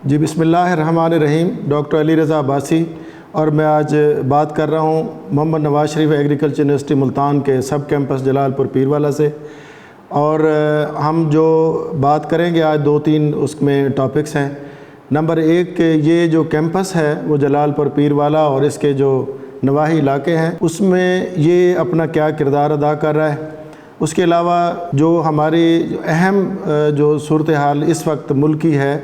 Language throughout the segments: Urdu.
جی بسم اللہ الرحمن الرحیم۔ ڈاکٹر علی رضا عباسی اور میں آج بات کر رہا ہوں محمد نواز شریف ایگریکلچر یونیورسٹی ملتان کے سب کیمپس جلال پور پیروالا سے، اور ہم جو بات کریں گے آج 2-3 اس میں ٹاپکس ہیں۔ نمبر 1 کہ یہ جو کیمپس ہے وہ جلال پور پیروالا اور اس کے جو نواحی علاقے ہیں اس میں یہ اپنا کیا کردار ادا کر رہا ہے۔ اس کے علاوہ جو ہماری اہم جو صورتحال اس وقت ملکی ہے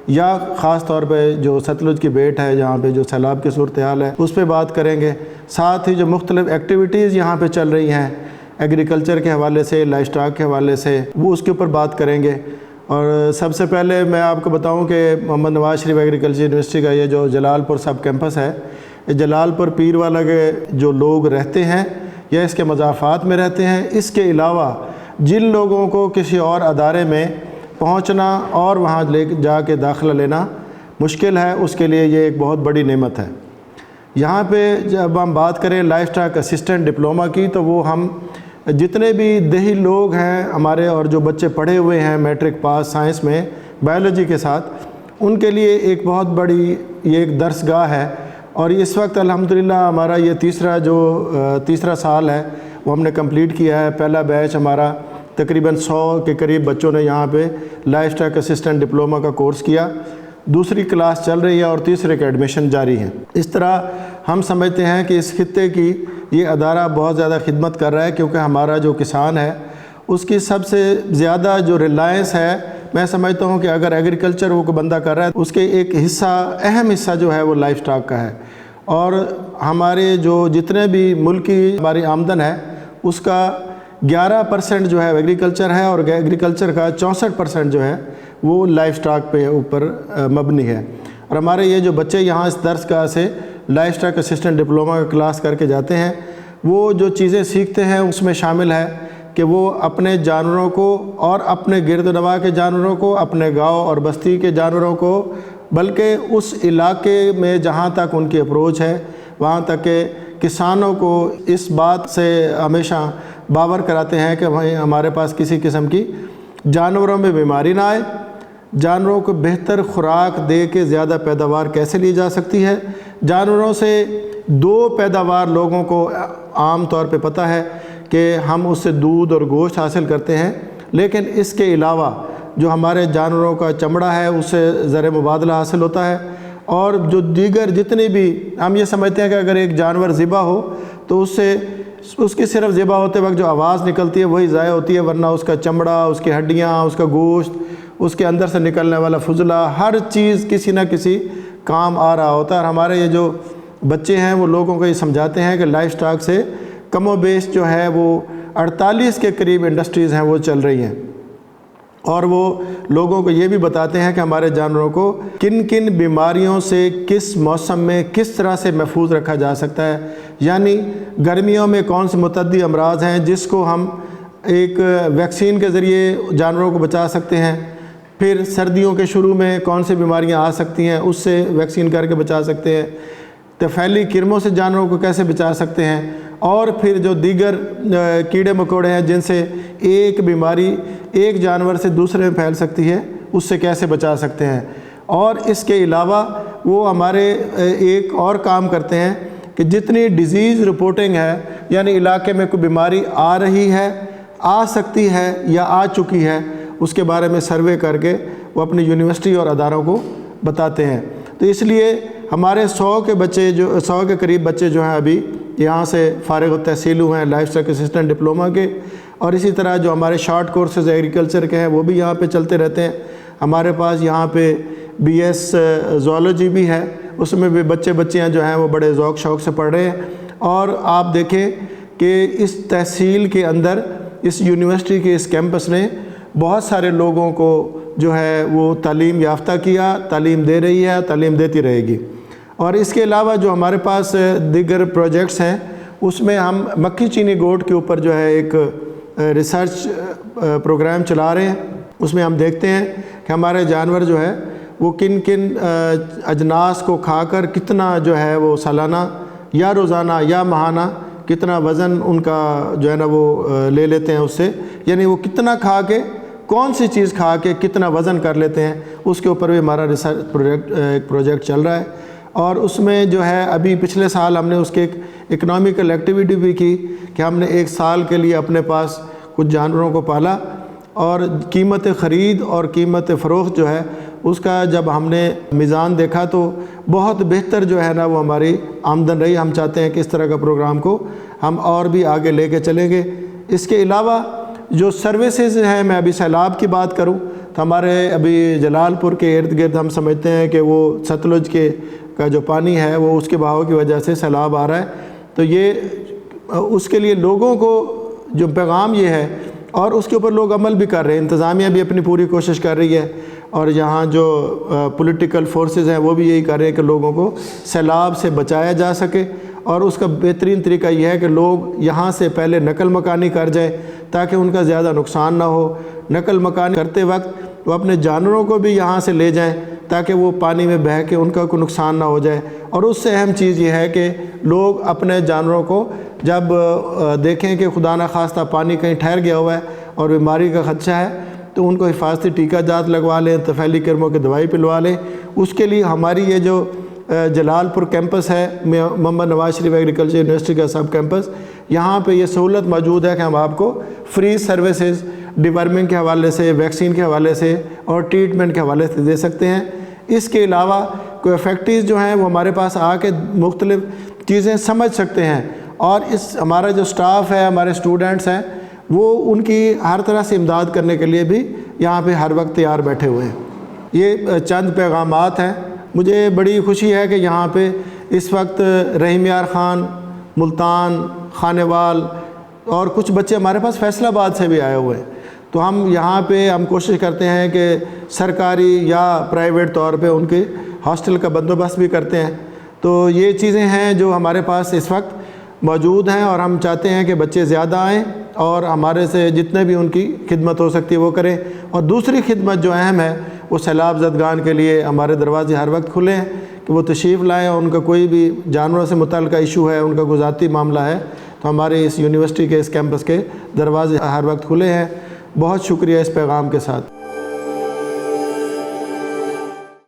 یا خاص طور پہ جو ستلج کی بیٹ ہے جہاں پہ جو سیلاب کی صورتحال ہے اس پہ بات کریں گے۔ ساتھ ہی جو مختلف ایکٹیویٹیز یہاں پہ چل رہی ہیں ایگریکلچر کے حوالے سے، لائف اسٹاک کے حوالے سے، وہ اس کے اوپر بات کریں گے۔ اور سب سے پہلے میں آپ کو بتاؤں کہ محمد نواز شریف ایگریکلچر یونیورسٹی کا یہ جو جلال پور سب کیمپس ہے، یہ جلال پور پیروالا کے جو لوگ رہتے ہیں یا اس کے مضافات میں رہتے ہیں، اس کے علاوہ جن لوگوں کو کسی اور ادارے میں پہنچنا اور وہاں جا کے داخلہ لینا مشکل ہے، اس کے لیے یہ ایک بہت بڑی نعمت ہے۔ یہاں پہ جب ہم بات کریں لائف اسٹاک اسسٹنٹ ڈپلومہ کی، تو وہ ہم جتنے بھی دیہی لوگ ہیں ہمارے اور جو بچے پڑھے ہوئے ہیں میٹرک پاس سائنس میں بایولوجی کے ساتھ، ان کے لیے ایک بہت بڑی یہ ایک درس گاہ ہے۔ اور اس وقت الحمدللہ ہمارا یہ تیسرا سال ہے وہ ہم نے کمپلیٹ کیا ہے۔ پہلا بیچ ہمارا تقریباً 100 کے قریب بچوں نے یہاں پہ لائف اسٹاک اسسٹنٹ ڈپلومہ کا کورس کیا، دوسری کلاس چل رہی ہے اور تیسرے کے ایڈمیشن جاری ہیں۔ اس طرح ہم سمجھتے ہیں کہ اس خطے کی یہ ادارہ بہت زیادہ خدمت کر رہا ہے، کیونکہ ہمارا جو کسان ہے اس کی سب سے زیادہ جو ریلائنس ہے، میں سمجھتا ہوں کہ اگر ایگریکلچر وہ بندہ کر رہا ہے اس کے ایک حصہ، اہم حصہ جو ہے وہ لائف اسٹاک کا ہے۔ اور ہمارے جو جتنے بھی ملکی ہماری آمدن ہے اس کا 11% جو ہے ایگریکلچر ہے، اور ایگریکلچر کا 64% جو ہے وہ لائف اسٹاک پہ اوپر مبنی ہے۔ اور ہمارے یہ جو بچے یہاں اس درس گاہ سے لائف اسٹاک اسسٹنٹ ڈپلومہ کا کلاس کر کے جاتے ہیں، وہ جو چیزیں سیکھتے ہیں اس میں شامل ہے کہ وہ اپنے جانوروں کو اور اپنے گرد و نواح کے جانوروں کو، اپنے گاؤں اور بستی کے جانوروں کو، بلکہ اس علاقے میں جہاں تک ان کی اپروچ ہے وہاں تک کہ کسانوں کو اس بات سے ہمیشہ باور کراتے ہیں کہ بھائی ہمارے پاس کسی قسم کی جانوروں میں بیماری نہ آئے، جانوروں کو بہتر خوراک دے کے زیادہ پیداوار کیسے لی جا سکتی ہے۔ جانوروں سے 2 پیداوار لوگوں کو عام طور پہ پتہ ہے کہ ہم اس سے دودھ اور گوشت حاصل کرتے ہیں، لیکن اس کے علاوہ جو ہمارے جانوروں کا چمڑا ہے اس سے زر مبادلہ حاصل ہوتا ہے، اور جو دیگر جتنی بھی ہم یہ سمجھتے ہیں کہ اگر ایک جانور ذبح ہو تو اس کی صرف ذبح ہوتے وقت جو آواز نکلتی ہے وہی ضائع ہوتی ہے، ورنہ اس کا چمڑا، اس کی ہڈیاں، اس کا گوشت، اس کے اندر سے نکلنے والا فضلہ، ہر چیز کسی نہ کسی کام آ رہا ہوتا ہے۔ اور ہمارے یہ جو بچے ہیں وہ لوگوں کو یہ سمجھاتے ہیں کہ لائف اسٹاک سے کم و بیش جو ہے وہ 48 کے قریب انڈسٹریز ہیں وہ چل رہی ہیں، اور وہ لوگوں کو یہ بھی بتاتے ہیں کہ ہمارے جانوروں کو کن کن بیماریوں سے کس موسم میں کس طرح سے محفوظ رکھا جا سکتا ہے۔ یعنی گرمیوں میں کون سے متعدی امراض ہیں جس کو ہم ایک ویکسین کے ذریعے جانوروں کو بچا سکتے ہیں، پھر سردیوں کے شروع میں کون سی بیماریاں آ سکتی ہیں اس سے ویکسین کر کے بچا سکتے ہیں، طفیلی کرموں سے جانوروں کو کیسے بچا سکتے ہیں، اور پھر جو دیگر کیڑے مکوڑے ہیں جن سے ایک بیماری ایک جانور سے دوسرے میں پھیل سکتی ہے اس سے کیسے بچا سکتے ہیں۔ اور اس کے علاوہ وہ ہمارے ایک اور کام کرتے ہیں کہ جتنی ڈیزیز رپورٹنگ ہے، یعنی علاقے میں کوئی بیماری آ رہی ہے، آ سکتی ہے یا آ چکی ہے، اس کے بارے میں سروے کر کے وہ اپنی یونیورسٹی اور اداروں کو بتاتے ہیں۔ تو اس لیے ہمارے 100 کے قریب بچے جو ہیں ابھی یہاں سے فارغ التحصیل ہوئے ہیں لائف اسٹاک اسسٹنٹ ڈپلومہ کے، اور اسی طرح جو ہمارے شارٹ کورسز ایگریکلچر کے ہیں وہ بھی یہاں پہ چلتے رہتے ہیں۔ ہمارے پاس یہاں پہ BS زوالوجی بھی ہے، اس میں بھی بچیاں جو ہیں وہ بڑے ذوق شوق سے پڑھ رہے ہیں۔ اور آپ دیکھیں کہ اس تحصیل کے اندر اس یونیورسٹی کے اس کیمپس نے بہت سارے لوگوں کو جو ہے وہ تعلیم یافتہ کیا، تعلیم دے رہی ہے، تعلیم دیتی رہے گی۔ اور اس کے علاوہ جو ہمارے پاس دیگر پروجیکٹس ہیں اس میں ہم مکھی چینی گوٹ کے اوپر جو ہے ایک ریسرچ پروگرام چلا رہے ہیں۔ اس میں ہم دیکھتے ہیں کہ ہمارے جانور جو ہے وہ کن کن اجناس کو کھا کر کتنا جو ہے وہ سالانہ یا روزانہ یا ماہانہ کتنا وزن ان کا جو ہے نا وہ لے لیتے ہیں اس سے، یعنی وہ کتنا کھا کے کون سی چیز کھا کے کتنا وزن کر لیتے ہیں، اس کے اوپر بھی ہمارا ریسرچ پروجیکٹ چل رہا ہے۔ اور اس میں جو ہے ابھی پچھلے سال ہم نے اس کے ایک اکنامیکل ایکٹیویٹی بھی کی کہ ہم نے 1 سال کے لیے اپنے پاس کچھ جانوروں کو پالا، اور قیمت خرید اور قیمت فروخت جو ہے اس کا جب ہم نے میزان دیکھا تو بہت بہتر جو ہے نا وہ ہماری آمدن رہی۔ ہم چاہتے ہیں کہ اس طرح کا پروگرام کو ہم اور بھی آگے لے کے چلیں گے۔ اس کے علاوہ جو سروسز ہیں، میں ابھی سیلاب کی بات کروں تو ہمارے ابھی جلال پور کے ارد گرد ہم سمجھتے ہیں کہ وہ ستلج کا جو پانی ہے وہ اس کے بہاؤ کی وجہ سے سیلاب آ رہا ہے، تو یہ اس کے لیے لوگوں کو جو پیغام یہ ہے، اور اس کے اوپر لوگ عمل بھی کر رہے ہیں، انتظامیہ بھی اپنی پوری کوشش کر رہی ہے، اور یہاں جو پولیٹیکل فورسز ہیں وہ بھی یہی کر رہے ہیں کہ لوگوں کو سیلاب سے بچایا جا سکے۔ اور اس کا بہترین طریقہ یہ ہے کہ لوگ یہاں سے پہلے نقل مکانی کر جائیں تاکہ ان کا زیادہ نقصان نہ ہو۔ نقل مکانی کرتے وقت وہ اپنے جانوروں کو بھی یہاں سے لے جائیں تاکہ وہ پانی میں بہہ کے ان کا کوئی نقصان نہ ہو جائے۔ اور اس سے اہم چیز یہ ہے کہ لوگ اپنے جانوروں کو جب دیکھیں کہ خدا نخواستہ پانی کہیں ٹھہر گیا ہوا ہے اور بیماری کا خدشہ ہے تو ان کو حفاظتی ٹیکہ جات لگوا لیں، طفیلی کرموں کی دوائی پلوا لیں۔ اس کے لیے ہماری یہ جو جلال پور کیمپس ہے، محمد نواز شریف ایگریکلچر یونیورسٹی کا سب کیمپس، یہاں پہ یہ سہولت موجود ہے کہ ہم آپ کو فری سروسز ڈیورمنگ کے حوالے سے، ویکسین کے حوالے سے اور ٹریٹمنٹ کے حوالے سے دے سکتے ہیں۔ اس کے علاوہ کوئی فیکٹریز جو ہیں وہ ہمارے پاس آ کے مختلف چیزیں سمجھ سکتے ہیں، اور ہمارا جو سٹاف ہے، ہمارے اسٹوڈنٹس ہیں، وہ ان کی ہر طرح سے امداد کرنے کے لیے بھی یہاں پہ ہر وقت تیار بیٹھے ہوئے ہیں۔ یہ چند پیغامات ہیں۔ مجھے بڑی خوشی ہے کہ یہاں پہ اس وقت رحیم یار خان، ملتان، خانیوال اور کچھ بچے ہمارے پاس فیصل آباد سے بھی آئے ہوئے ہیں، تو ہم یہاں پہ کوشش کرتے ہیں کہ سرکاری یا پرائیویٹ طور پہ ان کے ہاسٹل کا بندوبست بھی کرتے ہیں۔ تو یہ چیزیں ہیں جو ہمارے پاس اس وقت موجود ہیں، اور ہم چاہتے ہیں کہ بچے زیادہ آئیں اور ہمارے سے جتنے بھی ان کی خدمت ہو سکتی ہے وہ کریں۔ اور دوسری خدمت جو اہم ہے وہ سیلاب زدگان کے لیے ہمارے دروازے ہر وقت کھلے ہیں کہ وہ تشریف لائیں، اور ان کا کوئی بھی جانوروں سے متعلقہ ایشو ہے، ان کا کوئی ذاتی معاملہ ہے، تو ہمارے اس یونیورسٹی کے اس کیمپس کے دروازے ہر وقت کھلے ہیں۔ بہت شکریہ اس پیغام کے ساتھ۔